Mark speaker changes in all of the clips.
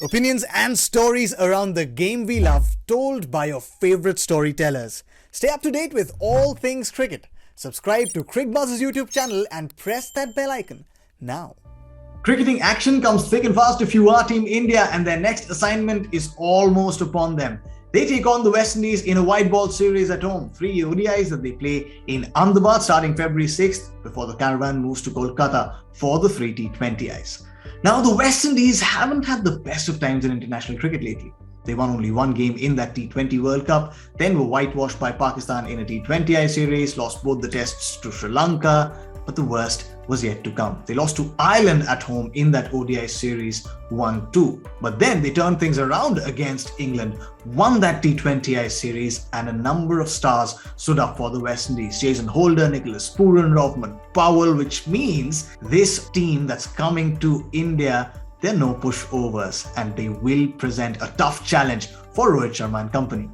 Speaker 1: Opinions and stories around the game we love, told by your favorite storytellers. Stay up to date with all things cricket. Subscribe to Cricbuzz's YouTube channel and press that bell icon now.
Speaker 2: Cricketing action comes thick and fast if you are Team India, and their next assignment is almost upon them. They take on the West Indies in a white ball series at home. 3 ODIs that they play in Ahmedabad starting February 6th before the caravan moves to Kolkata for the 3 T20Is. Now, the West Indies haven't had the best of times in international cricket lately. They won only one game in that T20 World Cup, then were whitewashed by Pakistan in a T20I series, lost both the tests to Sri Lanka, but the worst was yet to come. They lost to Ireland at home in that ODI series 1-2. But then they turned things around against England, won that T20I series, and a number of stars stood up for the West Indies. Jason Holder, Nicholas Pooran, Rovman Powell, which means this team that's coming to India, they're no pushovers and they will present a tough challenge for Rohit Sharma and company.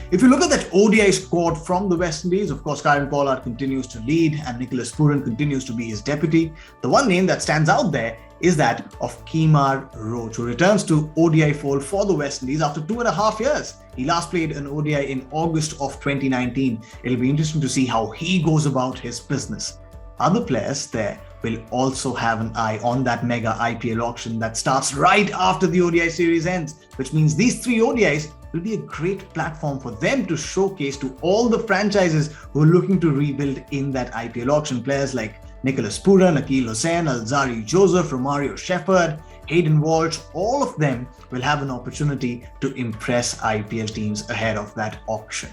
Speaker 2: If you look at that ODI squad from the West Indies, of course, Pollard continues to lead and Nicholas Pooran continues to be his deputy. The one name that stands out there is that of Kemar Roach, who returns to ODI fold for the West Indies after 2.5 years. He last played an ODI in August of 2019. It'll be interesting to see how he goes about his business. Other players there will also have an eye on that mega IPL auction that starts right after the ODI series ends, which means these 3 ODIs will be a great platform for them to showcase to all the franchises who are looking to rebuild in that IPL auction. Players like Nicholas Pooran, Akeal Hossain, Alzarri Joseph, Romario Shepherd, Hayden Walsh, all of them will have an opportunity to impress IPL teams ahead of that auction.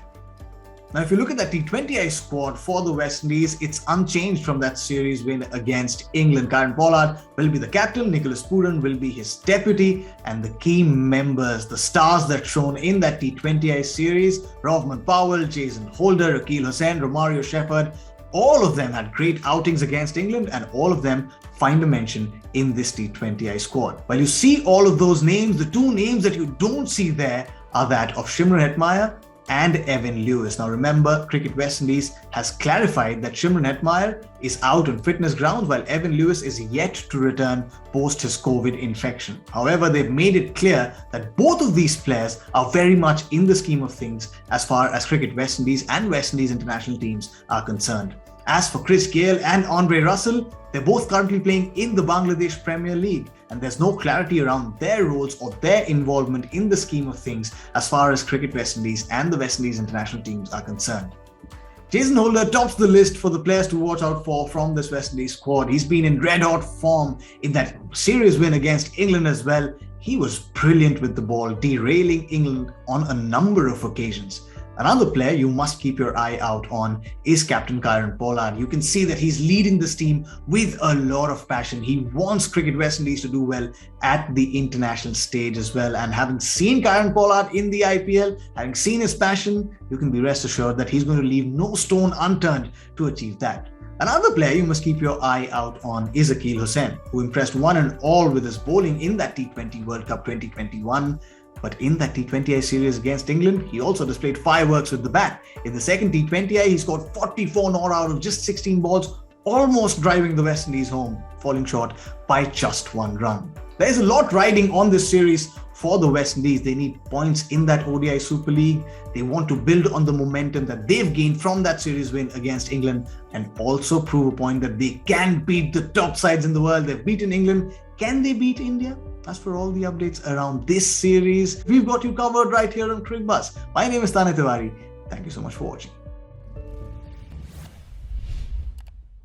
Speaker 2: Now, if you look at that T20I squad for the West Indies, it's unchanged from that series win against England. Pollard will be the captain, Nicholas Pooran will be his deputy, and the key members, the stars that shown in that T20I series, Rovman Powell, Jason Holder, Akeal Hossain, Romario Shepherd, all of them had great outings against England and all of them find a mention in this T20I squad. While you see all of those names, the 2 names that you don't see there are that of Shimron Hetmyer and Evan Lewis. Now remember, Cricket West Indies has clarified that Shimron Hetmyer is out on fitness grounds while Evan Lewis is yet to return post his COVID infection. However, they've made it clear that both of these players are very much in the scheme of things as far as Cricket West Indies and West Indies international teams are concerned. As for Chris Gayle and Andre Russell, they're both currently playing in the Bangladesh Premier League, and there's no clarity around their roles or their involvement in the scheme of things as far as Cricket West Indies and the West Indies international teams are concerned. Jason Holder tops the list for the players to watch out for from this West Indies squad. He's been in red-hot form in that series win against England as well. He was brilliant with the ball, derailing England on a number of occasions. Another player you must keep your eye out on is Captain Pollard. You can see that he's leading this team with a lot of passion. He wants Cricket West Indies to do well at the international stage as well. And having seen Pollard in the IPL, having seen his passion, you can be rest assured that he's going to leave no stone unturned to achieve that. Another player you must keep your eye out on is Akeal Hossain, who impressed one and all with his bowling in that T20 World Cup 2021. But in that T20I series against England, he also displayed fireworks with the bat. In the second T20I, he scored 44 not out of just 16 balls, almost driving the West Indies home, falling short by just 1 run. There's a lot riding on this series for the West Indies. They need points in that ODI Super League. They want to build on the momentum that they've gained from that series win against England and also prove a point that they can beat the top sides in the world. They've beaten England. Can they beat India? As for all the updates around this series, we've got you covered right here on Cricbuzz. My name is Tanay Tiwari. Thank you so much for watching.